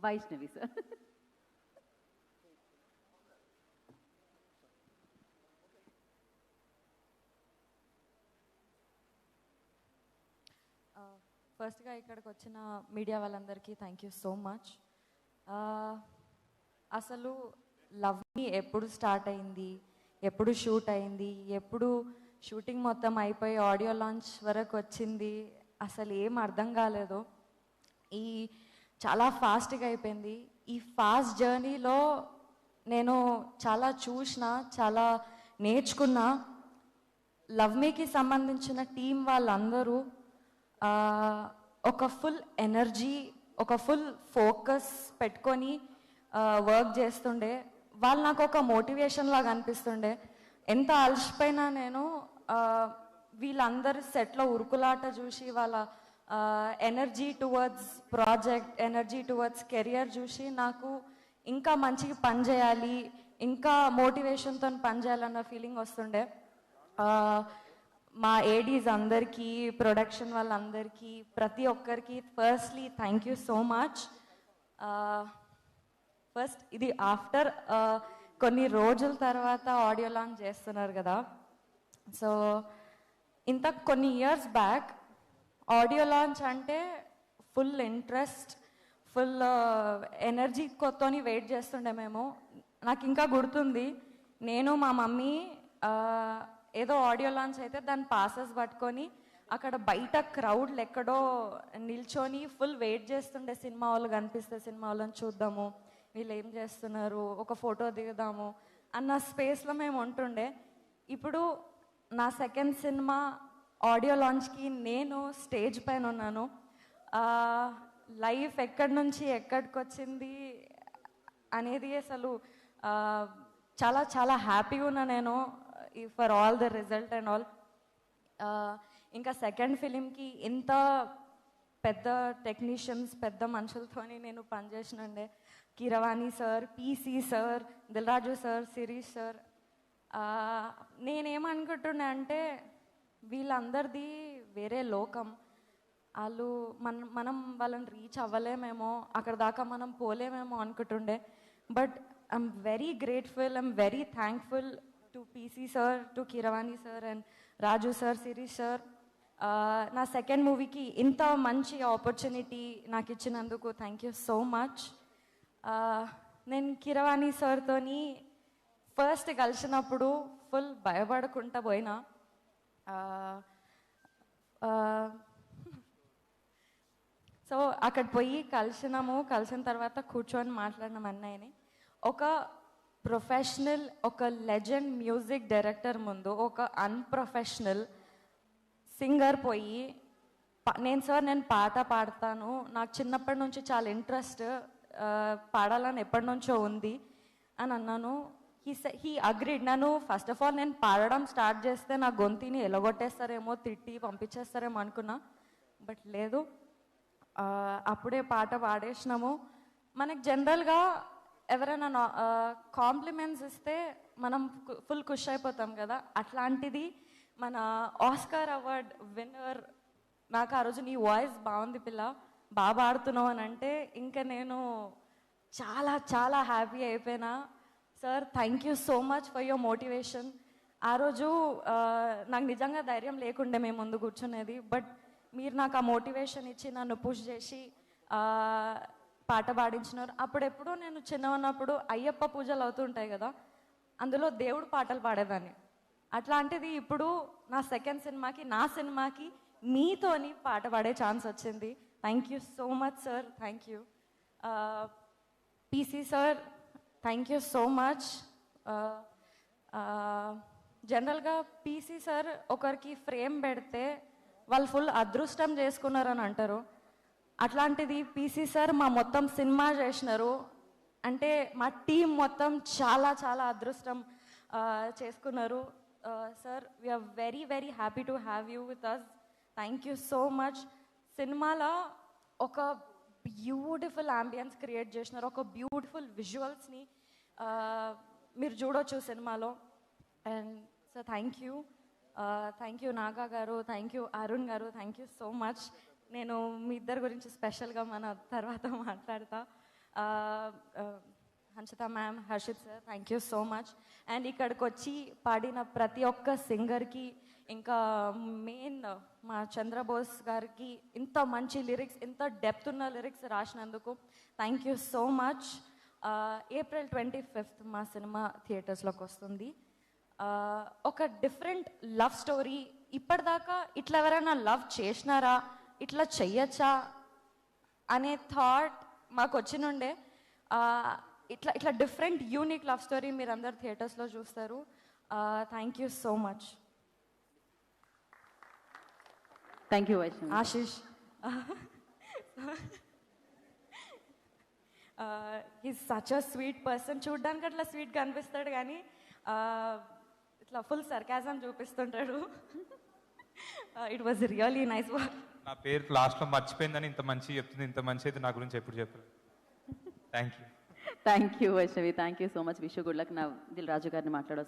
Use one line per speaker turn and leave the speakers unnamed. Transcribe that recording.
Vaishnavi sir.
ఫస్ట్గా ఇక్కడికి వచ్చిన మీడియా వాళ్ళందరికీ థ్యాంక్ యూ సో మచ్. అసలు లవ్ మీ ఎప్పుడు స్టార్ట్ అయింది, ఎప్పుడు షూట్ అయింది, ఎప్పుడు షూటింగ్ మొత్తం అయిపోయి ఆడియో లాంచ్ వరకు వచ్చింది, అసలు ఏం అర్థం కాలేదు. ఈ చాలా ఫాస్ట్గా అయిపోయింది. ఈ ఫాస్ట్ జర్నీలో నేను చాలా చూసిన, చాలా నేర్చుకున్నా. లవ్ మీకి సంబంధించిన టీం వాళ్ళందరూ ఒక ఫుల్ ఎనర్జీ, ఒక ఫుల్ ఫోకస్ పెట్టుకొని వర్క్ చేస్తుండే. వాళ్ళు నాకు ఒక మోటివేషన్ లాగా అనిపిస్తుండే. ఎంత అలసిపోయినా నేను వీళ్ళందరి సెట్లో ఉరుకులాట చూసి, వాళ్ళ energy towards project, energy towards career చూసి నాకు ఇంకా మంచిగా పని చేయాలి, ఇంకా మోటివేషన్తో పని చేయాలన్న ఫీలింగ్ వస్తుండే. మా ఏడీస్ అందరికీ, ప్రొడక్షన్ వాళ్ళందరికీ, ప్రతి ఒక్కరికి firstly thank you so much. First ఇది ఆఫ్టర్ కొన్ని రోజుల తర్వాత ఆడియో లాంచ్ చేస్తున్నారు కదా. సో ఇంత కొన్ని ఇయర్స్ బ్యాక్ ఆడియో లాంచ్ అంటే ఫుల్ ఇంట్రెస్ట్, ఫుల్ ఎనర్జీతోని వెయిట్ చేస్తుండే మేము. నాకు ఇంకా గుర్తుంది, నేను మా మమ్మీ ఏదో ఆడియో లాంచ్ అయితే దాని పాసెస్ పట్టుకొని అక్కడ బయట క్రౌడ్లు ఎక్కడో నిల్చొని ఫుల్ వెయిట్ చేస్తుండే. సినిమా వాళ్ళు కనిపిస్తే సినిమా వాళ్ళని చూద్దాము, వీళ్ళు ఏం చేస్తున్నారు, ఒక ఫోటో దిగుదాము అన్న స్పేస్లో మేము ఉంటుండే. ఇప్పుడు నా సెకండ్ సినిమా ఆడియో లాంచ్కి నేను స్టేజ్ పైన ఉన్నాను. లైఫ్ ఎక్కడి నుంచి ఎక్కడికి వచ్చింది అనేది అసలు చాలా చాలా హ్యాపీగా ఉన్నా నేను for all the result and all. ఇంకా సెకండ్ ఫిలింకి ఇంత పెద్ద టెక్నీషియన్స్, పెద్ద మనుషులతోని నేను పనిచేసినండే. Keeravani sir, PC sir, Dil Raju sir, Shirish sir. నేనేమనుకుంటున్నా అంటే వీళ్ళందరిది వేరే లోకం. వాళ్ళు మనం వాళ్ళని రీచ్ అవ్వలేమేమో, అక్కడ దాకా మనం పోలేమేమో అనుకుంటుండే. But I'm very grateful, I'm very thankful to PC sir, to Keeravani sir and Raju sir, Shirish sir. నా సెకండ్ మూవీకి ఇంత మంచి ఆపర్చునిటీ నాకు ఇచ్చినందుకు థ్యాంక్ యూ సో మచ్. నేను కీరవాణి సార్తోని ఫస్ట్ కలిసినప్పుడు ఫుల్ భయపడకుండా పోయినా. సో అక్కడ పోయి కలిసిన తర్వాత కూర్చొని మాట్లాడినాం అన్నయ్యని. ఒక ప్రొఫెషనల్, ఒక లెజెండ్ మ్యూజిక్ డైరెక్టర్ ముందు ఒక అన్ప్రొఫెషనల్ సింగర్ పోయి నేను పాట పాడతాను, నాకు చిన్నప్పటి నుంచి చాలా ఇంట్రెస్ట్, పాడాలని ఎప్పటి నుంచో ఉంది అని అన్నాను. He agreed. నన్ను ఫస్ట్ ఆఫ్ ఆల్ నేను పాడడం స్టార్ట్ చేస్తే నా గొంతుని ఎలగొట్టేస్తారేమో, తిట్టి పంపించేస్తారేమో అనుకున్నా. బట్ లేదు, అప్పుడే పాట పాడేసినాము. మనకు జనరల్గా ఎవరైనా కాంప్లిమెంట్స్ ఇస్తే మనం ఫుల్ ఖుష్ అయిపోతాం కదా. అట్లాంటిది మన ఆస్కార్ అవార్డ్ విన్నర్ నాకు ఆ రోజు నీ వాయిస్ బాగుంది పిల్ల, బాగా పాడుతున్నావు అని అంటే ఇంకా నేను చాలా చాలా హ్యాపీ అయిపోయినా. Sir thank you so much for your motivation. ఆ రోజు నాకు నిజంగా ధైర్యం లేకుండే మేము ముందు కూర్చునేది. బట్ మీరు నాకు ఆ మోటివేషన్ ఇచ్చి నన్ను పుష్ చేసి పాట పాడించినారు. అప్పుడెప్పుడు నేను చిన్న ఉన్నప్పుడు అయ్యప్ప పూజలు అవుతుంటాయి కదా, అందులో దేవుడు పాటలు పాడేదాన్ని. అట్లాంటిది ఇప్పుడు నా సెకండ్ సినిమాకి, నా సినిమాకి మీతోని పాట పాడే ఛాన్స్ వచ్చింది. Thank you so much sir, thank you. PC sir thank you so much. జనరల్గా పీసీ సార్ ఒకరికి ఫ్రేమ్ పెడితే వాళ్ళు ఫుల్ అదృష్టం చేసుకున్నారని అంటారు. అట్లాంటిది పీసీ సార్ మా మొత్తం సినిమా చేసినారు అంటే మా టీం మొత్తం చాలా చాలా అదృష్టం చేసుకున్నారు. Sir we are very very happy to have you with us. Thank you so much. సినిమాలో ఒక బ్యూటిఫుల్ అంబియన్స్ క్రియేట్ చేసినారు, ఒక బ్యూటిఫుల్ విజువల్స్ని మీరు చూడొచ్చు సినిమాలో. And sir thank you Naga గారు, థ్యాంక్ యూ అరుణ్ గారు, థ్యాంక్ యూ సో మచ్. నేను మీ ఇద్దరి గురించి స్పెషల్గా మన తర్వాత మాట్లాడతా. Hanshitha ma'am, Harshith sir, thank you so much. And ఇక్కడికి వచ్చి పాడిన ప్రతి ఒక్క సింగర్కి, ఇంకా మెయిన్ మా చంద్రబోస్ గారికి ఇంత మంచి లిరిక్స్, ఇంత డెప్త్ ఉన్న లిరిక్స్ రాసినందుకు thank you so much. April 25th మా సినిమా థియేటర్స్లోకి వస్తుంది. ఒక డిఫరెంట్ లవ్ స్టోరీ. ఇప్పటిదాకా ఇట్లా ఎవరైనా లవ్ చేసినారా, ఇట్లా చెయ్యొచ్చా అనే థాట్ మాకు వచ్చినుండే. ఇట్లా డిఫరెంట్ యూనిక్ లవ్ స్టోరీ మీరు అందరు థియేటర్స్లో చూస్తారు. Thank you so much.
Thank you Vaishnavi.
Ashish is such a sweet person. చూడ్డానికి అట్లా స్వీట్గా అనిపిస్తాడు కానీ ఇట్లా ఫుల్ సర్కాజం చూపిస్తుంటాడు. It was really nice work.
నా పేరు లాస్ట్లో మర్చిపోయిందని ఇంత మంచి చెప్తుంది. ఇంత మంచి అయితే నా గురించి ఎప్పుడు చెప్పలేదు. Thank you.
Thank you Vaishnavi, thank you so much. Wish good luck. నా దిల్ రాజు గారిని మాట్లాడవచ్చు.